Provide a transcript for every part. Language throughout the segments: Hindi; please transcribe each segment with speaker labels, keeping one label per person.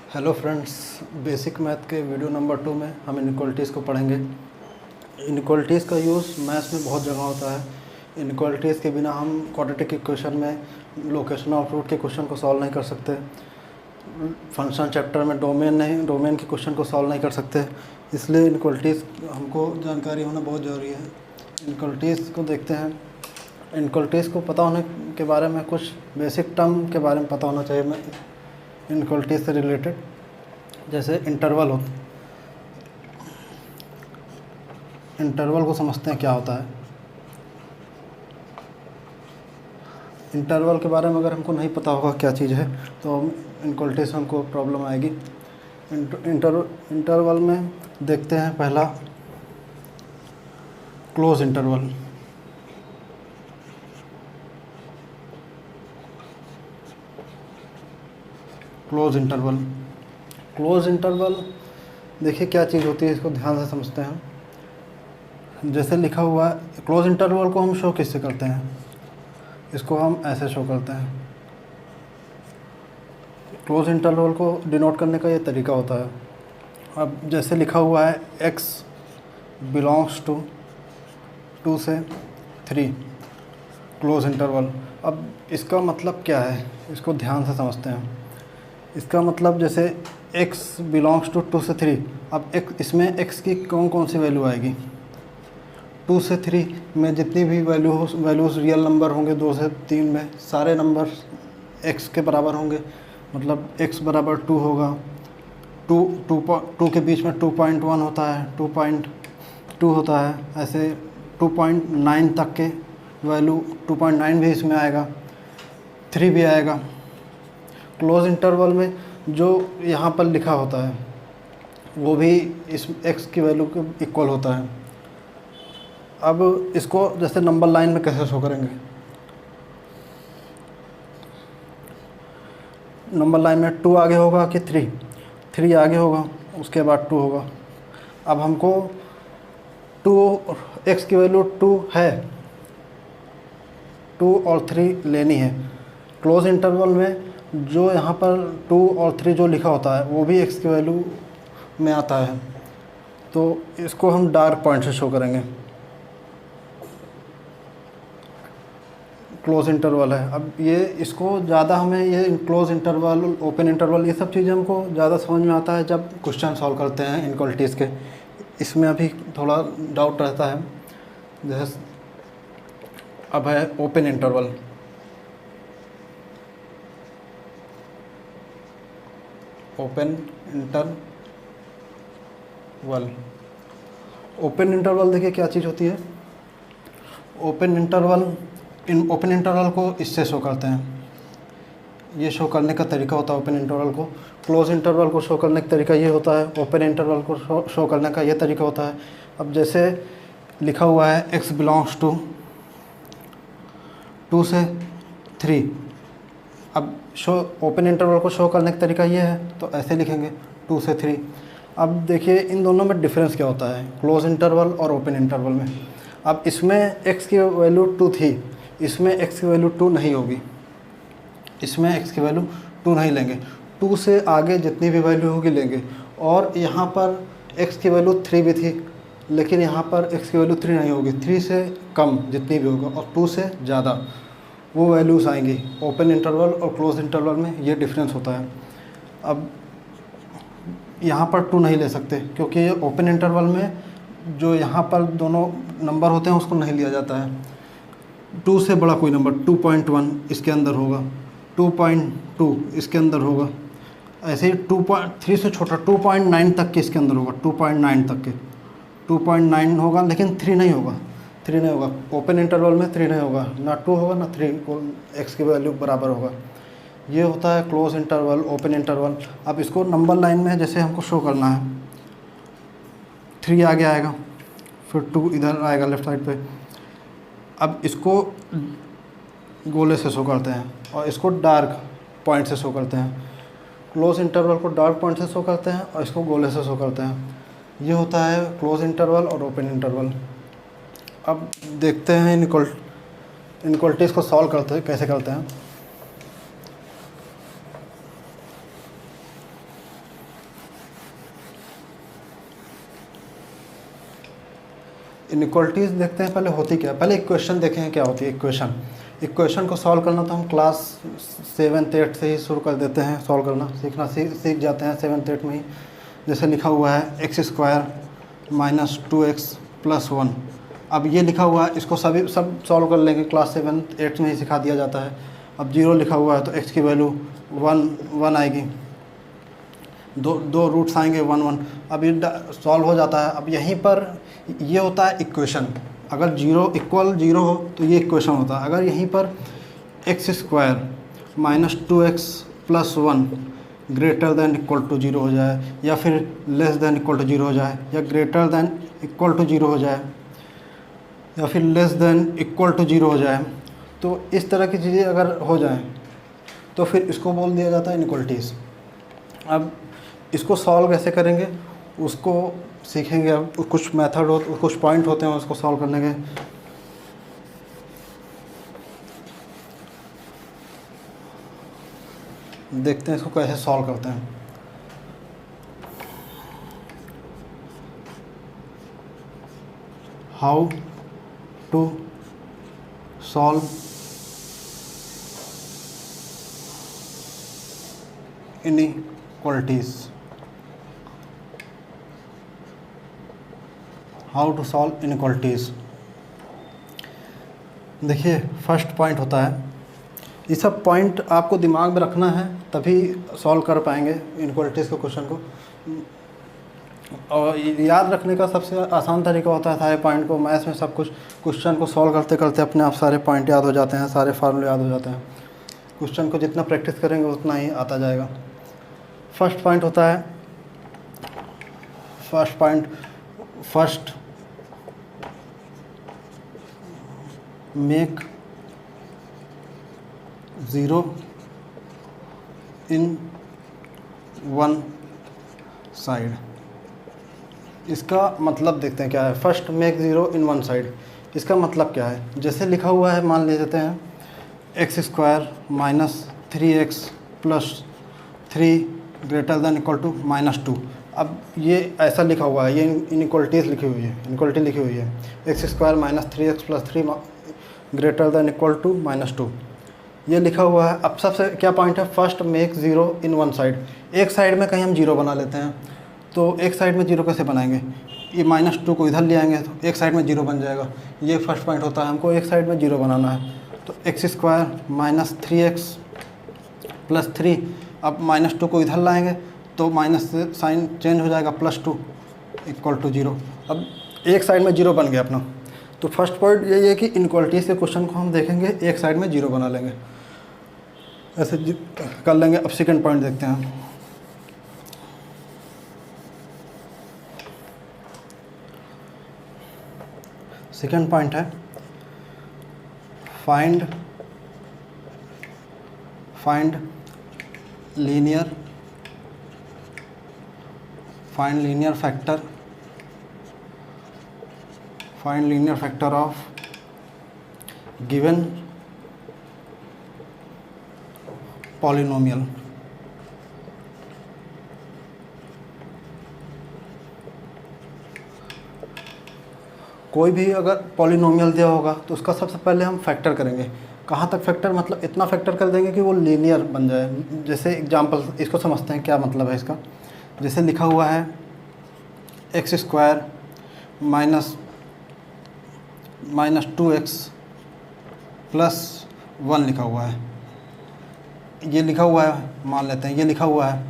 Speaker 1: हेलो फ्रेंड्स, बेसिक मैथ के वीडियो नंबर 2 में हम इनइक्वालिटीज़ को पढ़ेंगे। इनइक्वालिटीज़ का यूज़ मैथ्स में बहुत जगह होता है। इनइक्वालिटीज़ के बिना हम क्वाड्रेटिक इक्वेशन में लोकेशन ऑफ रूट के क्वेश्चन को सॉल्व नहीं कर सकते। फंक्शन चैप्टर में डोमेन के क्वेश्चन को सॉल्व नहीं कर सकते। इसलिए इनइक्वालिटीज़ हमको जानकारी होना बहुत ज़रूरी है। इनइक्वालिटीज़ को देखते हैं। इनइक्वालिटीज़ को पता होने के बारे में कुछ बेसिक टर्म के बारे में पता होना चाहिए मैं इनइक्वालिटीज़ से रिलेटेड। जैसे इंटरवल को समझते हैं क्या होता है। इंटरवल के बारे में अगर हमको नहीं पता होगा क्या चीज़ है तो इनइक्वालिटीज़ से हमको प्रॉब्लम आएगी। इंटरवल में देखते हैं पहला क्लोज इंटरवल। क्लोज इंटरवल देखिए क्या चीज़ होती है, इसको ध्यान से समझते हैं। जैसे लिखा हुआ है, क्लोज इंटरवल को हम शो किससे करते हैं? इसको हम ऐसे शो करते हैं। क्लोज इंटरवल को डिनोट करने का ये तरीका होता है। अब जैसे लिखा हुआ है x बिलोंग्स टू 2 से 3 क्लोज इंटरवल। अब इसका मतलब क्या है, इसको ध्यान से समझते हैं। इसका मतलब जैसे x बिलोंग्स टू 2 से 3, अब इसमें x की कौन कौन सी वैल्यू आएगी? 2 से 3 में जितनी भी वैल्यूज़ रियल नंबर होंगे 2 से 3 में सारे नंबर x के बराबर होंगे। मतलब x बराबर 2 होगा। 2 के बीच में 2.1 होता है, 2.2 होता है, ऐसे 2.9 तक के वैल्यू 2.9 भी इसमें आएगा, 3 भी आएगा। क्लोज इंटरवल में जो यहाँ पर लिखा होता है वो भी इस x की वैल्यू के इक्वल होता है। अब इसको जैसे नंबर लाइन में कैसे शो करेंगे? नंबर लाइन में 2 आगे होगा कि 3 आगे होगा, उसके बाद 2 होगा। अब हमको 2 x की वैल्यू 2 है, 2 और 3 लेनी है। क्लोज इंटरवल में जो यहाँ पर 2 और 3 जो लिखा होता है वो भी x की वैल्यू में आता है, तो इसको हम डार्क पॉइंट से शो करेंगे। क्लोज इंटरवल है। अब ये इसको ज़्यादा हमें ये क्लोज इंटरवल, ओपन इंटरवल, ये सब चीज़ें हमको ज़्यादा समझ में आता है जब क्वेश्चन सॉल्व करते हैं इनइक्वालिटीज़ के। इसमें अभी थोड़ा डाउट रहता है। जैसे अब है ओपन इंटरवल। ओपन इंटरवल देखिए क्या चीज़ होती है। ओपन इंटरवल को इससे शो करते हैं। ये शो करने का तरीका होता है ओपन इंटरवल को। क्लोज इंटरवल को शो करने का तरीका ये होता है, ओपन इंटरवल को शो करने का ये तरीका होता है। अब जैसे लिखा हुआ है x बिलोंग्स टू 2 से 3, अब ओपन इंटरवल को शो करने का तरीका ये है, तो ऐसे लिखेंगे 2 से 3। अब देखिए इन दोनों में डिफरेंस क्या होता है, क्लोज इंटरवल और ओपन इंटरवल में। अब इसमें x की वैल्यू 2 थी, इसमें x की वैल्यू 2 नहीं होगी, इसमें x की वैल्यू 2 नहीं लेंगे। 2 से आगे जितनी भी वैल्यू होगी लेंगे। और यहाँ पर x की वैल्यू 3 भी थी, लेकिन यहाँ पर x की वैल्यू 3 नहीं होगी। 3 से कम जितनी भी होगा और 2 से ज़्यादा वो वैल्यूज़ आएंगी। ओपन इंटरवल और क्लोज इंटरवल में ये डिफरेंस होता है। अब यहाँ पर 2 नहीं ले सकते क्योंकि ओपन इंटरवल में जो यहाँ पर दोनों नंबर होते हैं उसको नहीं लिया जाता है। 2 से बड़ा कोई नंबर 2.1 इसके अंदर होगा, 2.2 इसके अंदर होगा, ऐसे ही 3 से छोटा 2.9 तक के इसके अंदर होगा, 2.9 तक के 2.9 होगा, लेकिन 3 नहीं होगा। ओपन इंटरवल में 3 नहीं होगा, ना 2 होगा ना 3 को x की वैल्यू बराबर होगा। ये होता है क्लोज इंटरवल, ओपन इंटरवल। अब इसको नंबर लाइन में जैसे हमको शो करना है, 3 आगे आएगा, फिर 2 इधर आएगा लेफ्ट साइड पे। अब इसको गोले से शो करते हैं और इसको डार्क पॉइंट से शो करते हैं। क्लोज इंटरवल को डार्क पॉइंट से शो करते हैं और इसको गोले से शो करते हैं। ये होता है क्लोज इंटरवल और ओपन इंटरवल। अब देखते हैं इनइक्वालिटीज़ को सॉल्व करते हैं कैसे करते हैं। इनइक्वालिटीज़ देखते हैं पहले होती क्या है। पहले इक्वेशन देखें हैं क्या होती है इक्वेशन। इक्वेशन को सॉल्व करना तो हम क्लास 7th 8th से ही शुरू कर देते हैं सॉल्व करना, सीख जाते हैं 7th 8th में ही। जैसे लिखा हुआ है x² माइनस 2x प्लस 1। अब ये लिखा हुआ है, इसको सब सॉल्व कर लेंगे, क्लास 7th 8th में ही सिखा दिया जाता है। अब 0 लिखा हुआ है तो x की वैल्यू 1 आएगी, दो रूट्स आएंगे 1 1। अब ये सॉल्व हो जाता है। अब यहीं पर ये होता है इक्वेशन। अगर 0 इक्वल 0 हो तो ये इक्वेशन होता है। अगर यहीं पर x² minus 2x plus 1 greater than equal to 0 हो जाए, या फिर लेस दैन इक्वल टू 0 हो जाए, या ग्रेटर दैन इक्वल टू 0 हो जाए, या फिर लेस दैन इक्वल टू 0 हो जाए, तो इस तरह की चीज़ें अगर हो जाएं तो फिर इसको बोल दिया जाता है इनइक्वालिटीज़। अब इसको सॉल्व कैसे करेंगे उसको सीखेंगे। अब कुछ मेथड हो, कुछ पॉइंट होते हैं उसको सॉल्व करने के। देखते हैं इसको कैसे सॉल्व करते हैं। How to solve inequalities. How to solve inequalities. देखिए फर्स्ट पॉइंट होता है, ये सब पॉइंट आपको दिमाग में रखना है तभी सॉल्व कर पाएंगे इनइक्वालिटीज़ के क्वेश्चन को। और याद रखने का सबसे आसान तरीका होता है सारे पॉइंट को। मैथ्स में सब कुछ क्वेश्चन को सॉल्व करते करते अपने आप सारे पॉइंट याद हो जाते हैं, सारे फार्मूले याद हो जाते हैं। क्वेश्चन को जितना प्रैक्टिस करेंगे उतना ही आता जाएगा। फर्स्ट पॉइंट होता है, फर्स्ट मेक 0 इन 1 साइड। इसका मतलब देखते हैं क्या है। फर्स्ट मेक 0 इन 1 साइड, इसका मतलब क्या है। जैसे लिखा हुआ है, मान ले लेते हैं x² minus 3x plus 3 greater than equal to -2। अब ये ऐसा लिखा हुआ है, ये इनइक्वालिटीज़ लिखी हुई है, इनइक्वालिटी लिखी हुई है x² minus 3x plus 3 greater than equal to -2, ये लिखा हुआ है। अब सबसे क्या पॉइंट है, फर्स्ट मेक 0 इन 1 साइड। एक साइड में कहीं हम 0 बना लेते हैं, तो एक साइड में 0 कैसे बनाएंगे, ये -2 को इधर ले आएंगे तो एक साइड में 0 बन जाएगा। ये फर्स्ट पॉइंट होता है, हमको एक साइड में 0 बनाना है। तो x² माइनस 3x प्लस 3, अब -2 को इधर लाएंगे तो माइनस से साइन चेंज हो जाएगा, +2 इक्वल टू 0। अब एक साइड में 0 बन गया अपना। तो फर्स्ट पॉइंट यही है कि इनइक्वालिटीज़ के क्वेश्चन को हम देखेंगे एक साइड में 0 बना लेंगे, ऐसे कर लेंगे। अब सेकंड पॉइंट देखते हैं। सेकंड पॉइंट है find linear factor of given polynomial. कोई भी अगर पॉलिनोमियल दिया होगा तो उसका सबसे पहले हम फैक्टर करेंगे। कहाँ तक फैक्टर, मतलब इतना फैक्टर कर देंगे कि वो लीनियर बन जाए। जैसे एग्जांपल इसको समझते हैं क्या मतलब है इसका। जैसे लिखा हुआ है x² माइनस 2x प्लस 1 लिखा हुआ है, ये लिखा हुआ है, मान लेते हैं ये लिखा हुआ है।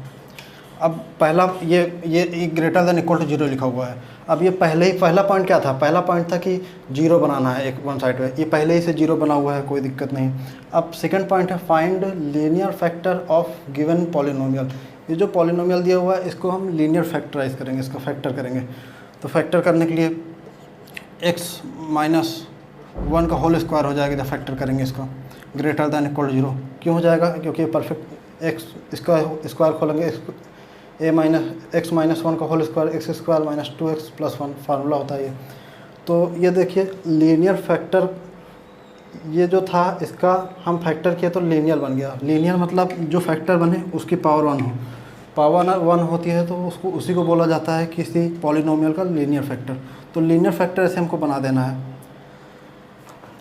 Speaker 1: अब पहला ये ग्रेटर दैन इक्वल टू 0 लिखा हुआ है। अब ये पहला पॉइंट क्या था, पहला पॉइंट था कि 0 बनाना है एक 1 साइड पे, ये पहले ही से 0 बना हुआ है, कोई दिक्कत नहीं। अब सेकंड पॉइंट है find linear factor of given polynomial. ये जो पॉलिनोमियल दिया हुआ है इसको हम लीनियर फैक्टराइज करेंगे, इसका फैक्टर करेंगे। तो फैक्टर करने के लिए x माइनस 1 का होल स्क्वायर हो जाएगा जब फैक्टर करेंगे इसका, ग्रेटर दैन इक्वल टू 0। क्यों हो जाएगा, क्योंकि परफेक्ट x इसका स्क्वायर खोलेंगे, x माइनस 1 का whole square x² minus 2x plus 1 formula होता है ये। तो ये देखिए लीनियर फैक्टर, ये जो था इसका हम फैक्टर किया तो लीनियर बन गया। लीनियर मतलब जो फैक्टर बने उसकी पावर 1 हो, पावर 1 होती है तो उसको उसी को बोला जाता है किसी पॉलिनोमियल का लीनियर फैक्टर। तो लीनियर फैक्टर ऐसे हमको बना देना है।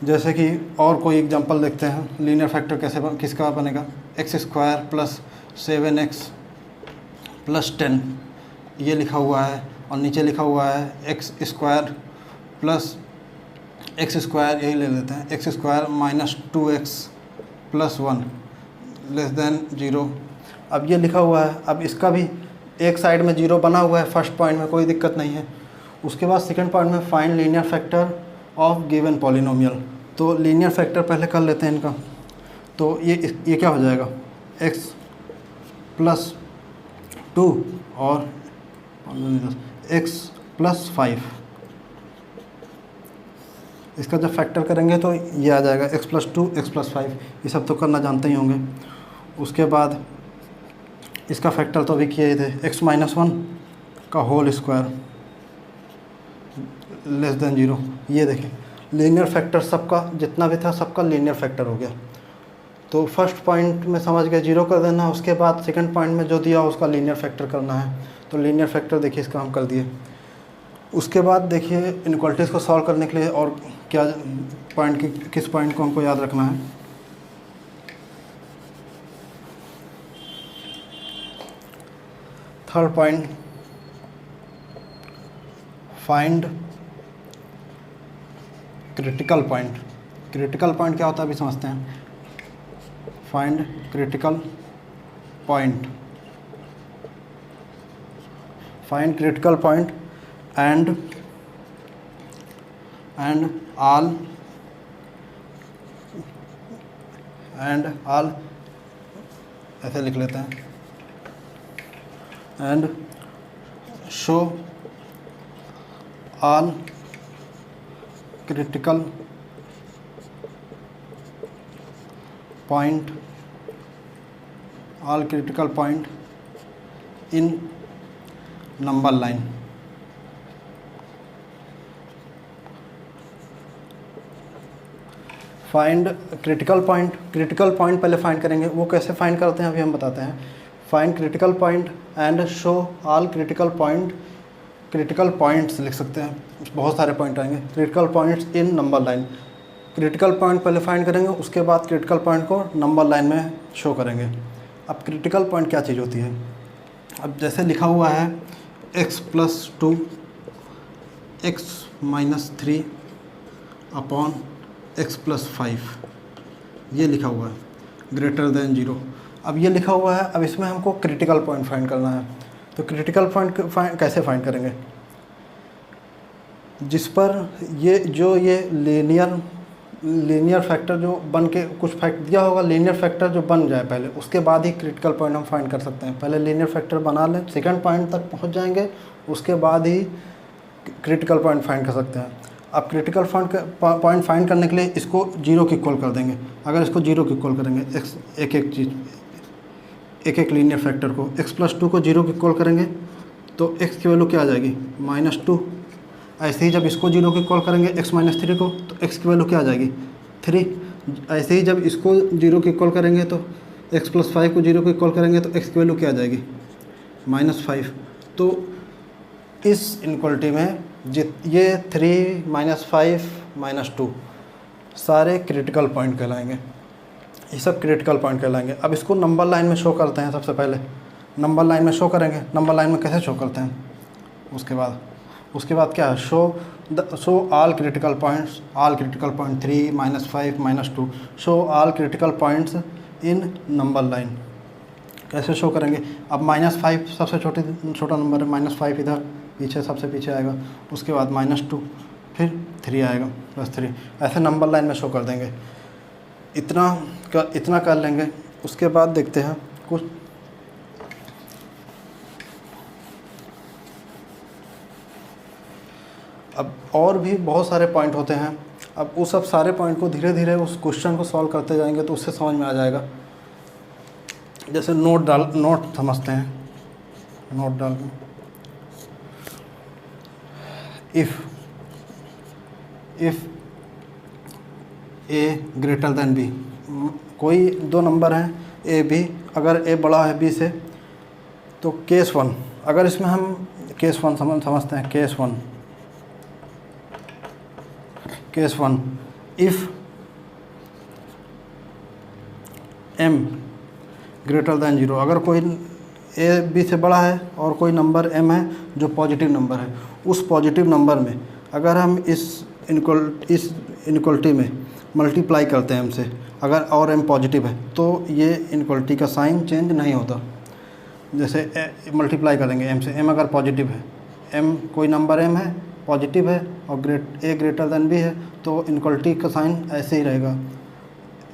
Speaker 1: जैसे कि और कोई एग्जांपल देखते हैं, लीनियर फैक्टर किसका बनेगा, x square plus 7x plus 10 ये लिखा हुआ है, और नीचे लिखा हुआ है x square plus x square, यही ले लेते हैं, x square minus 2x plus 1 less than 0। अब ये लिखा हुआ है, अब इसका भी एक साइड में 0 बना हुआ है फर्स्ट पॉइंट में, कोई दिक्कत नहीं है। उसके बाद सेकंड पॉइंट में find linear factor of given polynomial. तो लीनियर फैक्टर पहले कर लेते हैं इनका। तो ये क्या हो जाएगा, x प्लस 2 और x प्लस 5, इसका जब फैक्टर करेंगे तो ये आ जाएगा x प्लस 2 x प्लस 5, ये सब तो करना जानते ही होंगे। उसके बाद इसका फैक्टर तो अभी किए ही थे, x माइनस 1 का होल स्क्वायर लेस देन 0। ये देखें लीनियर फैक्टर सबका जितना भी था सबका लीनियर फैक्टर हो गया। तो फर्स्ट पॉइंट में समझ गए 0 कर देना, उसके बाद सेकंड पॉइंट में जो दिया उसका लीनियर फैक्टर करना है। तो लीनियर फैक्टर देखिए इसका हम कर दिए। उसके बाद देखिए इनइक्वालिटीज़ को सॉल्व करने के लिए और क्या पॉइंट किस पॉइंट को हमको याद रखना है। Third point, find critical point. Critical point क्या होता है अभी समझते हैं। Find critical point, find critical point and all ऐसे लिख लेते हैं, and show all critical point, all critical point in number line. Find critical point, critical point पहले फाइंड करेंगे, वो कैसे फाइंड करते हैं अभी हम बताते हैं। Find critical point and show all critical point, critical points लिख सकते हैं, बहुत सारे पॉइंट आएंगे। Critical points in number line, critical point पहले फाइंड करेंगे, उसके बाद क्रिटिकल पॉइंट को नंबर लाइन में शो करेंगे। अब क्रिटिकल पॉइंट क्या चीज़ होती है, अब जैसे लिखा हुआ है x plus 2 x minus 3 upon x plus 5, ये लिखा हुआ है ग्रेटर देन 0। अब ये लिखा हुआ है, अब इसमें हमको क्रिटिकल पॉइंट फाइंड करना है। तो क्रिटिकल पॉइंट कैसे फाइंड करेंगे, जिस पर ये लीनियर फैक्टर जो बन के कुछ फैक्ट दिया होगा, लीनियर फैक्टर जो बन जाए पहले, उसके बाद ही क्रिटिकल पॉइंट हम फाइंड कर सकते हैं। पहले लीनियर फैक्टर बना लें, सेकंड पॉइंट तक पहुंच जाएंगे, उसके बाद ही क्रिटिकल पॉइंट फाइंड कर सकते हैं। अब क्रिटिकल पॉइंट फाइंड करने के लिए इसको 0 की इक्वल कर देंगे। अगर इसको 0 की इक्वल करेंगे, एक लीनियर फैक्टर को x प्लस 2 को 0 की इक्वल करेंगे तो x की वैल्यू क्या आ जाएगी, -2। ऐसे ही जब इसको 0 की कॉल करेंगे x माइनस 3 को, तो x की वैल्यू क्या आ जाएगी, 3। ऐसे ही जब इसको 0 की कॉल करेंगे तो x प्लस 5 को 0 की कॉल करेंगे तो x की वैल्यू क्या आ जाएगी, -5। तो इस इनक्वालिटी में ये 3 -5 -2 सारे क्रिटिकल पॉइंट कहलाएंगे, ये सब क्रिटिकल पॉइंट कहलाएंगे। अब इसको नंबर लाइन में शो करते हैं। सबसे पहले नंबर लाइन में शो करेंगे। नंबर लाइन में कैसे शो करते हैं, उसके बाद क्या है, show all critical points, all critical point 3 -5 -2, show all critical points in number line. कैसे शो करेंगे, अब -5 सबसे छोटा नंबर है, -5 इधर पीछे सबसे पीछे आएगा, उसके बाद -2, फिर 3 आएगा +3, ऐसे नंबर लाइन में शो कर देंगे। इतना कर लेंगे। उसके बाद देखते हैं कुछ अब और भी बहुत सारे पॉइंट होते हैं। अब उस सब सारे पॉइंट को धीरे धीरे उस क्वेश्चन को सॉल्व करते जाएंगे तो उससे समझ में आ जाएगा। जैसे नोट समझते हैं, नोट डाल के if a greater than b, कोई दो नंबर हैं ए बी, अगर ए बड़ा है बी से तो केस 1, अगर इसमें हम केस 1 समझते हैं, case 1 case 1, if m greater than 0, अगर कोई a b से बड़ा है और कोई नंबर m है जो पॉजिटिव नंबर है, उस पॉजिटिव नंबर में अगर हम इस इनक्वलिटी में मल्टीप्लाई करते हैं m से, अगर और m पॉजिटिव है तो ये इनक्वलिटी का साइन चेंज नहीं होता। जैसे मल्टीप्लाई करेंगे m से, m अगर पॉजिटिव है, m कोई नंबर m है पॉजिटिव है और a ग्रेटर दैन b है, तो इनक्वलिटी का साइन ऐसे ही रहेगा,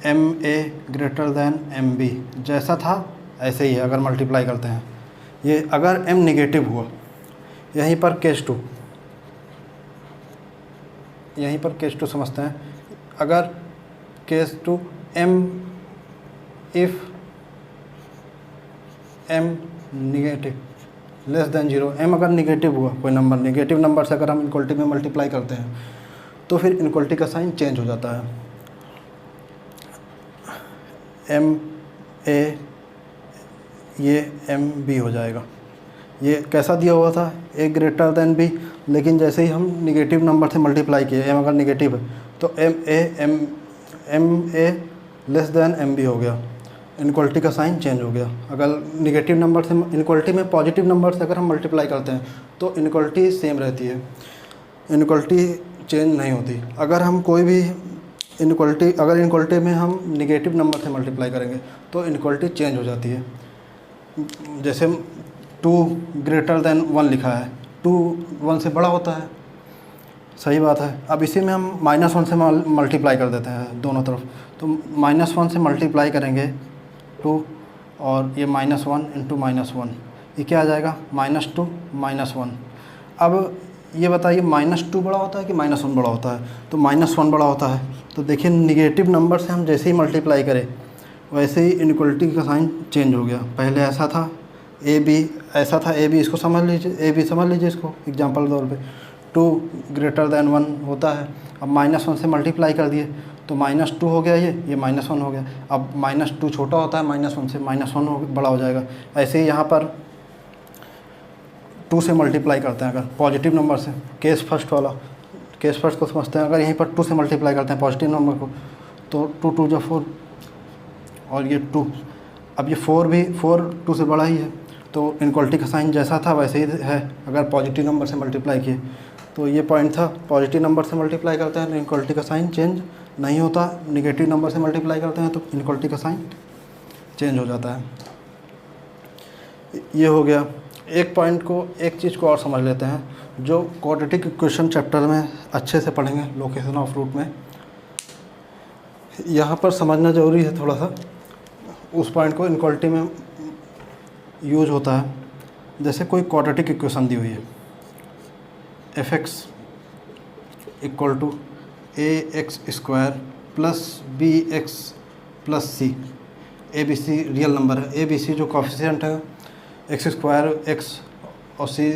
Speaker 1: MA ग्रेटर दैन MB, जैसा था ऐसे ही है अगर मल्टीप्लाई करते हैं। ये अगर m निगेटिव हुआ, यहीं पर केस 2, यहीं पर केस 2 समझते हैं। अगर case 2 m if m negative less than 0, m अगर निगेटिव हुआ, कोई नंबर निगेटिव नंबर से अगर हम इनक्वलिटी में मल्टीप्लाई करते हैं तो फिर इनक्वलिटी का साइन चेंज हो जाता है। MA ये MB हो जाएगा। ये कैसा दिया हुआ था, A ग्रेटर दैन B, लेकिन जैसे ही हम निगेटिव नंबर से मल्टीप्लाई किए, m अगर निगेटिव है तो MA लेस दैन MB हो गया, इनक्वलिटी का साइन चेंज हो गया। अगर निगेटिव नंबर से इनक्वलिटी में पॉजिटिव नंबर से अगर हम मल्टीप्लाई करते हैं तो इनक्वलिटी सेम रहती है, इनक्वलिटी चेंज नहीं होती। अगर हम कोई भी अगर इनक्वलिटी में हम निगेटिव नंबर से मल्टीप्लाई करेंगे तो इनक्वलिटी चेंज हो जाती है। जैसे 2 ग्रेटर दैन 1 लिखा है, 2 1 से बड़ा होता है, सही बात है। अब इसी में हम -1 से मल्टीप्लाई कर देते हैं दोनों तरफ, तो -1 से मल्टीप्लाई करेंगे 2 और ये -1 इंटू -1, ये क्या आ जाएगा, -2 -1। अब ये बताइए -2 बड़ा होता है कि -1 बड़ा होता है, तो -1 बड़ा होता है। तो देखिए निगेटिव नंबर से हम जैसे ही मल्टीप्लाई करें वैसे ही इनक्वलिटी का साइन चेंज हो गया। पहले ऐसा था AB, ऐसा था AB, इसको समझ लीजिए, AB समझ लीजिए इसको एग्जांपल के तौर पे। 2 ग्रेटर दैन 1 होता है, अब -1 से मल्टीप्लाई कर दिए तो -2 हो गया, ये -1 हो गया। अब -2 छोटा होता है -1 से, -1 बड़ा हो जाएगा। ऐसे ही यहाँ पर 2 से मल्टीप्लाई करते हैं अगर पॉजिटिव नंबर से, केस फर्स्ट को समझते हैं। अगर यहीं पर 2 से मल्टीप्लाई करते हैं पॉजिटिव नंबर को तो 2 2 4 और ये 2, अब ये 4 2 से बड़ा ही है, तो इनक्वलिटी का साइन जैसा था वैसे ही है अगर पॉजिटिव नंबर से मल्टीप्लाई किए। तो ये पॉइंट था, पॉजिटिव नंबर से मल्टीप्लाई करते हैं तो इनक्वलिटी का साइन चेंज नहीं होता, निगेटिव नंबर से मल्टीप्लाई करते हैं तो इनक्वलिटी का साइन चेंज हो जाता है। ये हो गया। एक पॉइंट को, एक चीज़ को और समझ लेते हैं जो क्वाड्रेटिक इक्वेशन चैप्टर में अच्छे से पढ़ेंगे, लोकेशन ऑफ रूट में। यहाँ पर समझना ज़रूरी है थोड़ा सा, उस पॉइंट को इनक्वलिटी में यूज होता है। जैसे कोई क्वाड्रेटिक इक्वेशन दी हुई है, fx equal to ax² plus bx plus c, abc real number है, abc जो कॉफिशिएंट है, x² x और c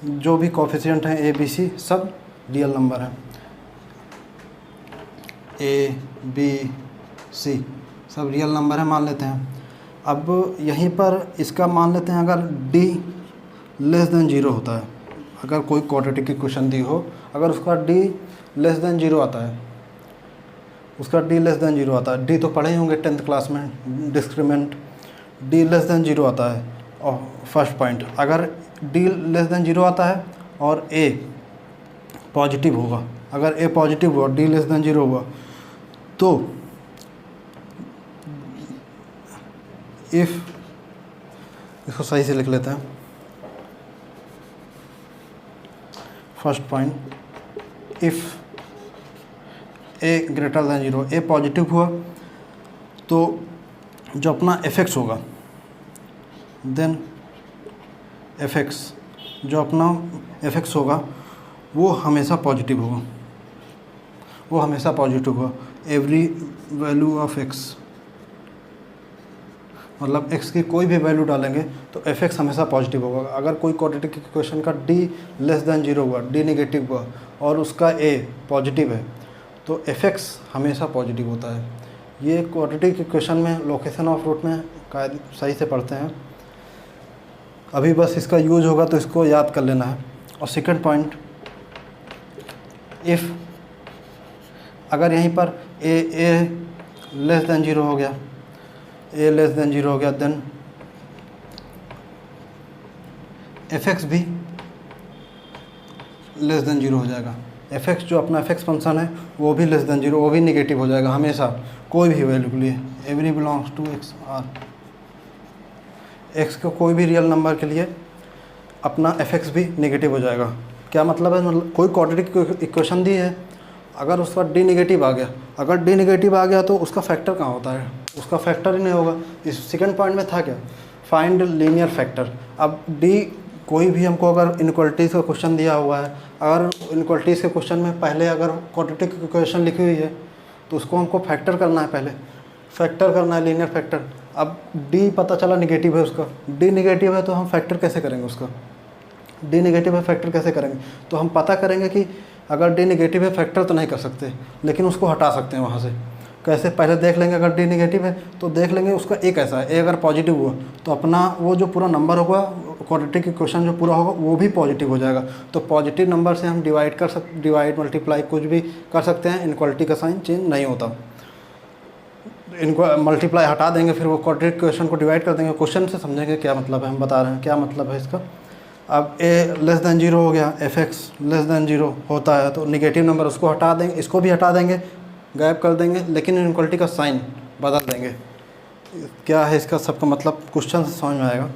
Speaker 1: जो भी कॉफिशिएंट हैं abc सब रियल नंबर है, a b c सब रियल नंबर है मान लेते हैं। अब यहीं पर इसका मान लेते हैं अगर d लेस देन 0 होता है, अगर कोई क्वाड्रेटिक इक्वेशन दी हो, अगर उसका d लेस देन 0 आता है, उसका d लेस देन 0 आता है, d तो पढ़े ही होंगे 10th क्लास में, डिस्क्रिमिनेंट, d लेस देन 0 आता है। और फर्स्ट पॉइंट, अगर d लेस देन 0 आता है और a पॉजिटिव होगा, अगर a पॉजिटिव हुआ, d लेस देन 0 हुआ, तो इफ़, इसको सही से लिख लेते हैं, first point, if a greater than 0, a positive हुआ तो जो अपना fx होगा, देन fx, जो अपना fx होगा वो हमेशा पॉजिटिव होगा, वो हमेशा पॉजिटिव होगा। एवरी वैल्यू ऑफ x, मतलब x की कोई भी वैल्यू डालेंगे तो fx हमेशा पॉजिटिव होगा। अगर कोई क्वाड्रेटिक इक्वेशन का d लेस देन 0 हुआ, d नेगेटिव हुआ और उसका a पॉजिटिव है तो fx हमेशा पॉजिटिव होता है। ये क्वाड्रेटिक इक्वेशन में लोकेशन ऑफ रूट में सही से पढ़ते हैं, अभी बस इसका यूज होगा तो इसको याद कर लेना है। और सेकंड पॉइंट, इफ़ अगर यहीं पर ए लेस देन 0 हो गया, ए लेस देन 0 हो गया, देन fx भी लेस देन 0 हो जाएगा। fx जो अपना fx फंक्शन है वो भी लेस देन 0, वो भी निगेटिव हो जाएगा हमेशा, कोई भी वैल्यू के लिए, every belongs to x R, x को कोई भी रियल नंबर के लिए अपना fx भी नेगेटिव हो जाएगा। क्या मतलब है, मतलब कोई क्वाड्रेटिक इक्वेशन दी है, अगर उसका d नेगेटिव आ गया, अगर d नेगेटिव आ गया तो उसका फैक्टर कहाँ होता है, उसका फैक्टर ही नहीं होगा। इस सेकंड पॉइंट में था क्या, फाइंड लीनियर फैक्टर। अब d कोई भी हमको अगर इनइक्वालिटीज़ का क्वेश्चन दिया हुआ है, अगर इनइक्वालिटीज़ के क्वेश्चन में पहले अगर क्वाड्रेटिक इक्वेशन लिखी हुई है तो उसको हमको फैक्टर करना है, पहले फैक्टर करना है लीनियर फैक्टर। अब d पता चला निगेटिव है, उसका d निगेटिव है तो हम फैक्टर कैसे करेंगे, उसका d नेगेटिव है फैक्टर कैसे करेंगे, तो हम पता करेंगे कि अगर d नेगेटिव है फैक्टर तो नहीं कर सकते, लेकिन उसको हटा सकते हैं वहाँ से। कैसे, पहले देख लेंगे अगर d नेगेटिव है तो देख लेंगे उसका a कैसा है, a अगर पॉजिटिव हुआ तो अपना वो जो पूरा नंबर होगा, क्वाड्रेटिक इक्वेशन जो पूरा होगा वो भी पॉजिटिव हो जाएगा। तो पॉजिटिव नंबर से हम डिवाइड मल्टीप्लाई कुछ भी कर सकते हैं, इनइक्वालिटी का साइन चेंज नहीं होता। इनको मल्टीप्लाई हटा देंगे, फिर वो क्वाड्रेटिक इक्वेशन को डिवाइड कर देंगे। क्वेश्चन से समझेंगे क्या मतलब है, हम बता रहे हैं क्या मतलब है इसका। अब a लेस देन 0 हो गया, fx लेस देन 0 होता है तो निगेटिव नंबर उसको हटा देंगे, इसको भी हटा देंगे, गायब कर देंगे, लेकिन इनइक्वालिटी का साइन बदल देंगे। क्या है इसका सबका मतलब, क्वेश्चन से समझ में आएगा।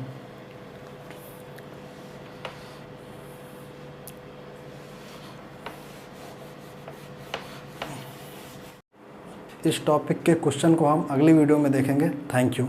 Speaker 1: इस टॉपिक के क्वेश्चन को हम अगली वीडियो में देखेंगे। Thank you.